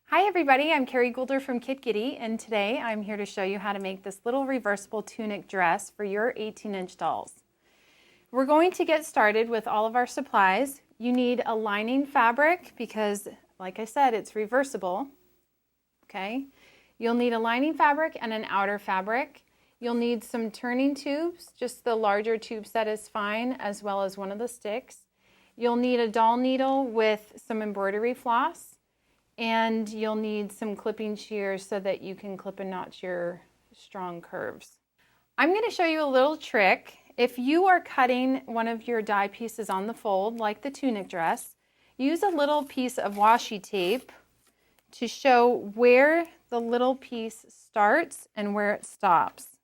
Hi everybody, I'm Kerry Goulder from Kid Giddy, and today I'm here to show you how to make this little reversible tunic dress for your 18-inch dolls. We're going to get started with all of our supplies. You need a lining fabric because, like I said, it's reversible. Okay. You'll need a lining fabric and an outer fabric. You'll need some turning tubes, just the larger tube set is fine, as well as one of the sticks. You'll need a doll needle with some embroidery floss. And you'll need some clipping shears so that you can clip and notch your strong curves. I'm going to show you a little trick. If you are cutting one of your die pieces on the fold, like the tunic dress, use a little piece of washi tape to show where the little piece starts and where it stops.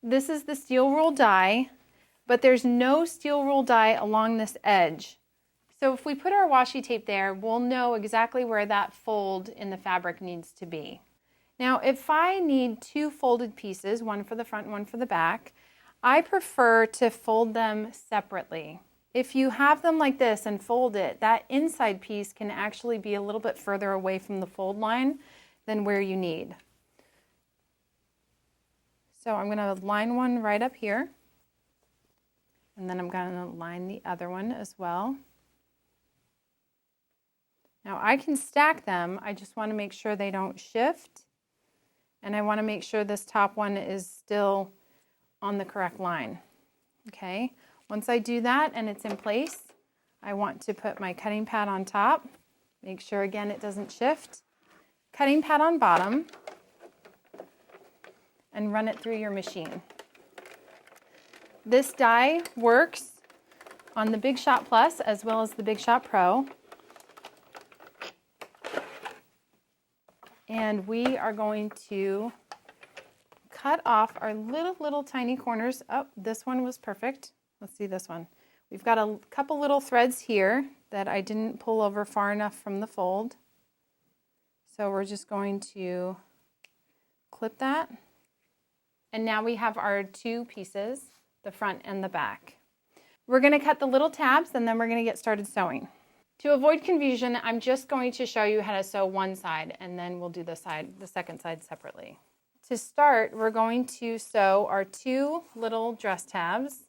This is the steel rule die, but there's no steel rule die along this edge. So if we put our washi tape there, we'll know exactly where that fold in the fabric needs to be. Now, if I need two folded pieces, one for the front and one for the back, I prefer to fold them separately. If you have them like this and fold it, that inside piece can actually be a little bit further away from the fold line than where you need. So I'm going to line one right up here, and then I'm going to line the other one as well. Now I can stack them, I just want to make sure they don't shift, and I want to make sure this top one is still on the correct line. Okay, once I do that and it's in place, I want to put my cutting pad on top, make sure again it doesn't shift, cutting pad on bottom, and run it through your machine. This die works on the Big Shot Plus as well as the Big Shot Pro. And we are going to cut off our little tiny corners. Oh, this one was perfect. Let's see this one. We've got a couple little threads here that I didn't pull over far enough from the fold. So we're just going to clip that. And now we have our two pieces, the front and the back. We're going to cut the little tabs and then we're going to get started sewing. To avoid confusion, I'm just going to show you how to sew one side and then we'll do the second side separately. To start, we're going to sew our two little dress tabs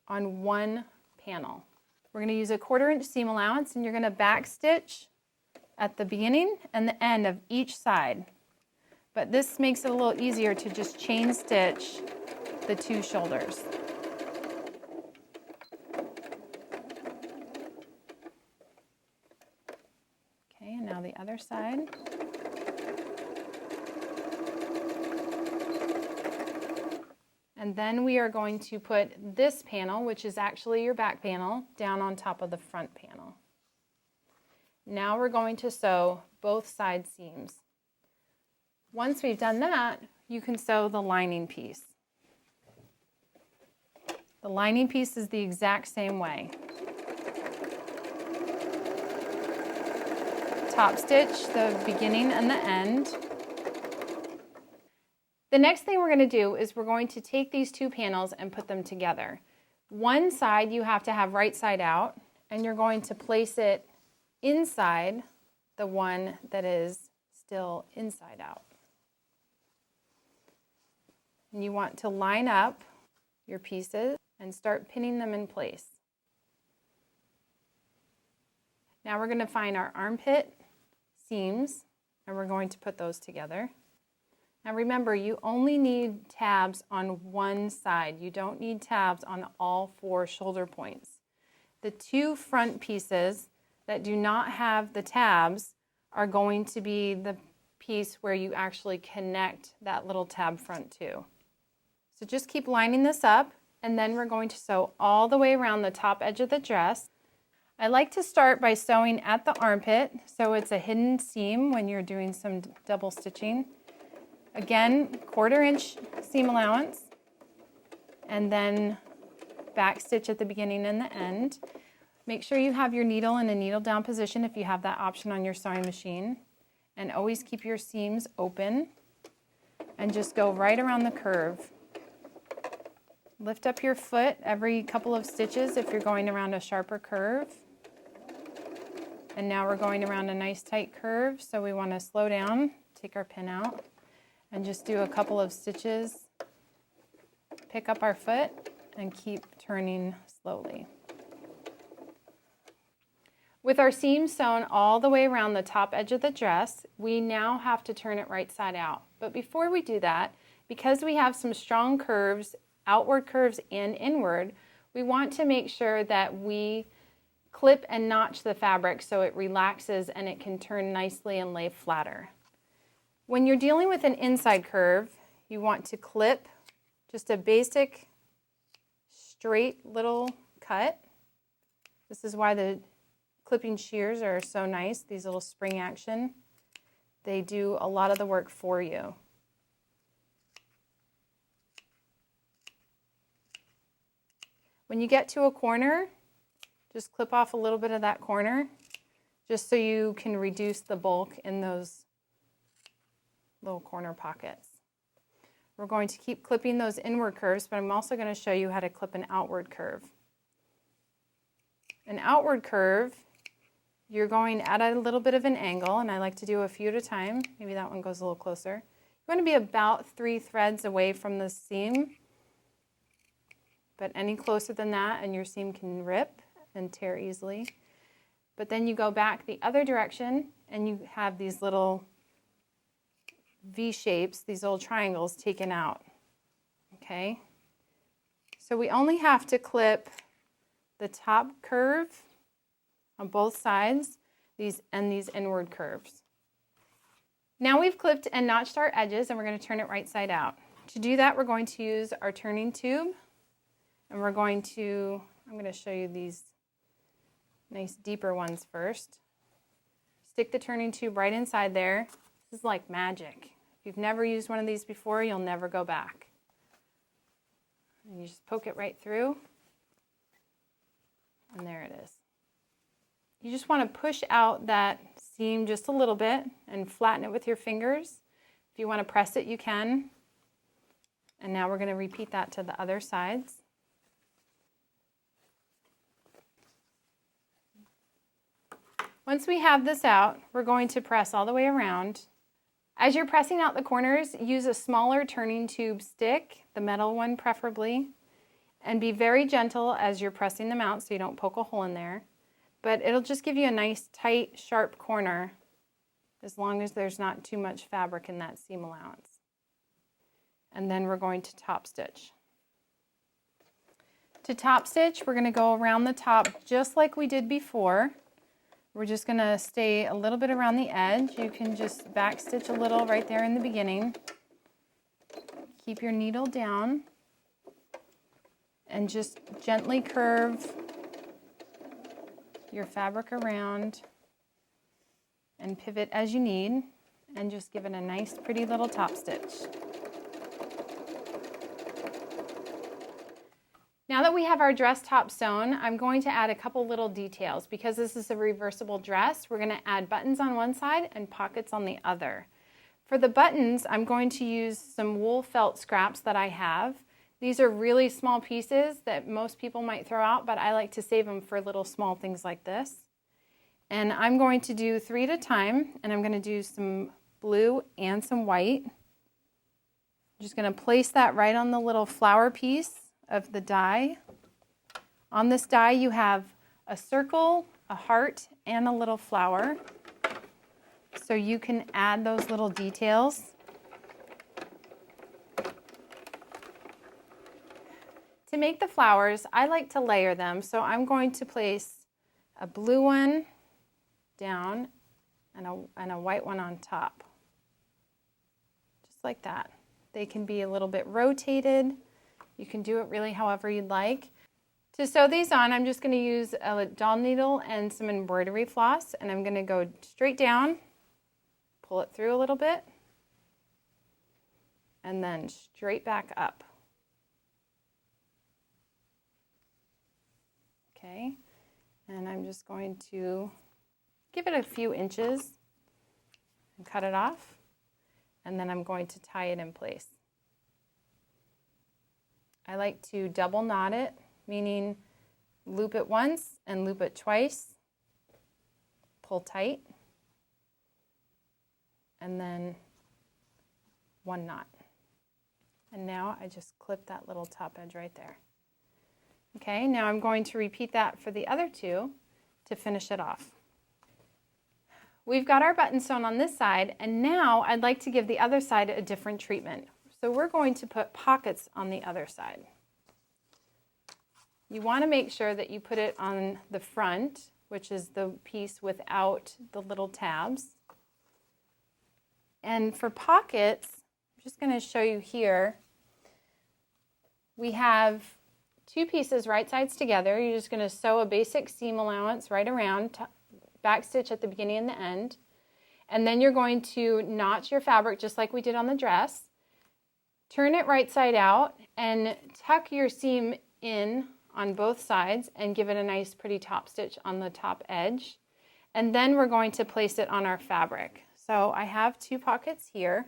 on one panel. We're going to use a 1/4 inch seam allowance and you're going to back stitch at the beginning and the end of each side. But this makes it a little easier to just chain stitch the two shoulders. And now the other side. And then we are going to put this panel, which is actually your back panel, down on top of the front panel. Now we're going to sew both side seams. Once we've done that, you can sew the lining piece. The lining piece is the exact same way. Top stitch the beginning and the end. The next thing we're going to do is we're going to take these two panels and put them together. One side you have to have right side out, and you're going to place it inside the one that is still inside out. And you want to line up your pieces and start pinning them in place. Now we're going to find our armpit seams and we're going to put those together. Now remember, you only need tabs on one side. You don't need tabs on all four shoulder points. The two front pieces that do not have the tabs are going to be the piece where you actually connect that little tab front to. So just keep lining this up and then we're going to sew all the way around the top edge of the dress. I like to start by sewing at the armpit, so it's a hidden seam when you're doing some double stitching. Again, 1/4 inch seam allowance, and then back stitch at the beginning and the end. Make sure you have your needle in a needle down position if you have that option on your sewing machine, and always keep your seams open and just go right around the curve. Lift up your foot every couple of stitches if you're going around a sharper curve. And now we're going around a nice tight curve, so we want to slow down, take our pin out, and just do a couple of stitches, pick up our foot, and keep turning slowly. With our seam sewn all the way around the top edge of the dress, we now have to turn it right side out. But before we do that, because we have some strong curves, outward curves and inward, we want to make sure that we clip and notch the fabric so it relaxes and it can turn nicely and lay flatter. When you're dealing with an inside curve, you want to clip just a basic straight little cut. This is why the clipping shears are so nice, these little spring action. They do a lot of the work for you. When you get to a corner, just clip off a little bit of that corner, just so you can reduce the bulk in those little corner pockets. We're going to keep clipping those inward curves, but I'm also going to show you how to clip an outward curve. An outward curve, you're going at a little bit of an angle, and I like to do a few at a time. Maybe that one goes a little closer. You want to be about 3 threads away from the seam, but any closer than that and your seam can rip and tear easily. But then you go back the other direction and you have these little V shapes, these little triangles taken out. Okay? So we only have to clip the top curve on both sides, these inward curves. Now we've clipped and notched our edges and we're going to turn it right side out. To do that, we're going to use our turning tube, and I'm going to show you these nice deeper ones first. Stick the turning tube right inside there. This is like magic. If you've never used one of these before, you'll never go back. And you just poke it right through, and there it is. You just want to push out that seam just a little bit and flatten it with your fingers. If you want to press it, you can. And now we're going to repeat that to the other sides. Once we have this out, we're going to press all the way around. As you're pressing out the corners, use a smaller turning tube stick, the metal one preferably, and be very gentle as you're pressing them out so you don't poke a hole in there. But it'll just give you a nice, tight, sharp corner as long as there's not too much fabric in that seam allowance. And then we're going to top stitch. To top stitch, we're going to go around the top just like we did before. We're just going to stay a little bit around the edge. You can just back stitch a little right there in the beginning. Keep your needle down and just gently curve your fabric around and pivot as you need, and just give it a nice pretty little top stitch. Now that we have our dress top sewn, I'm going to add a couple little details. Because this is a reversible dress, we're going to add buttons on one side and pockets on the other. For the buttons, I'm going to use some wool felt scraps that I have. These are really small pieces that most people might throw out, but I like to save them for little small things like this. And I'm going to do 3 at a time, and I'm going to do some blue and some white. I'm just going to place that right on the little flower piece of the die. On this die you have a circle, a heart, and a little flower. So you can add those little details. To make the flowers, I like to layer them, so I'm going to place a blue one down and a white one on top. Just like that. They can be a little bit rotated. You can do it really however you'd like. To sew these on, I'm just going to use a doll needle and some embroidery floss, and I'm going to go straight down, pull it through a little bit, and then straight back up. Okay, and I'm just going to give it a few inches and cut it off, and then I'm going to tie it in place. I like to double knot it, meaning loop it once and loop it twice, pull tight, and then 1 knot. And now I just clip that little top edge right there. Okay, now I'm going to repeat that for the other 2 to finish it off. We've got our button sewn on this side, and now I'd like to give the other side a different treatment. So we're going to put pockets on the other side. You want to make sure that you put it on the front, which is the piece without the little tabs. And for pockets, I'm just going to show you here, we have 2 pieces right sides together. You're just going to sew a basic seam allowance right around, back stitch at the beginning and the end, and then you're going to notch your fabric just like we did on the dress. Turn it right side out and tuck your seam in on both sides and give it a nice pretty top stitch on the top edge. And then we're going to place it on our fabric. So I have 2 pockets here,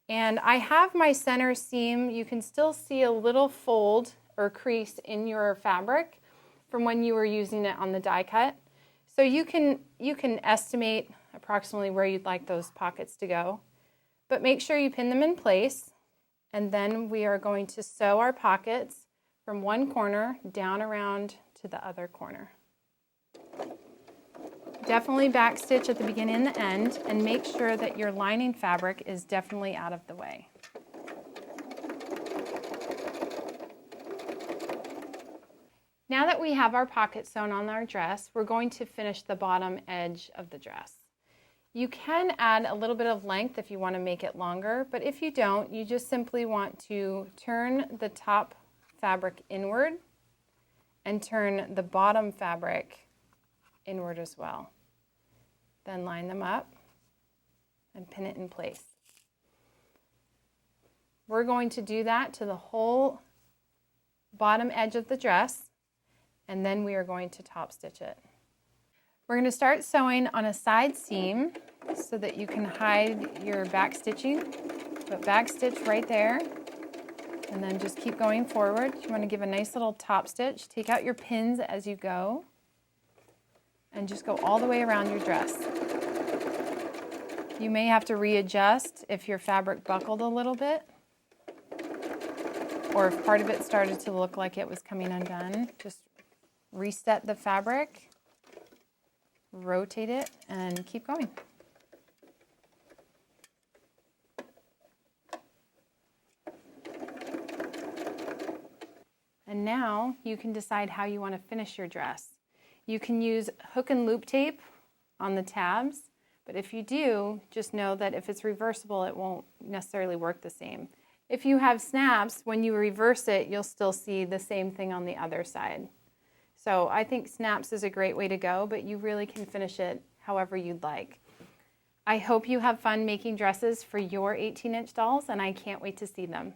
and I have my center seam. You can still see a little fold or crease in your fabric from when you were using it on the die cut. So you can estimate approximately where you'd like those pockets to go, but make sure you pin them in place, and then we are going to sew our pockets from one corner down around to the other corner. Definitely back stitch at the beginning and the end, and make sure that your lining fabric is definitely out of the way. Now that we have our pocket sewn on our dress, we're going to finish the bottom edge of the dress. You can add a little bit of length if you want to make it longer, but if you don't, you just simply want to turn the top fabric inward and turn the bottom fabric inward as well. Then line them up and pin it in place. We're going to do that to the whole bottom edge of the dress, and then we are going to top stitch it. We're going to start sewing on a side seam so that you can hide your back stitching. Put back stitch right there, and then just keep going forward. You want to give a nice little top stitch. Take out your pins as you go, and just go all the way around your dress. You may have to readjust if your fabric buckled a little bit, or if part of it started to look like it was coming undone. Just reset the fabric, rotate it, and keep going. And now you can decide how you want to finish your dress. You can use hook and loop tape on the tabs, but if you do, just know that if it's reversible, it won't necessarily work the same. If you have snaps, when you reverse it, you'll still see the same thing on the other side. So I think snaps is a great way to go, but you really can finish it however you'd like. I hope you have fun making dresses for your 18-inch dolls, and I can't wait to see them.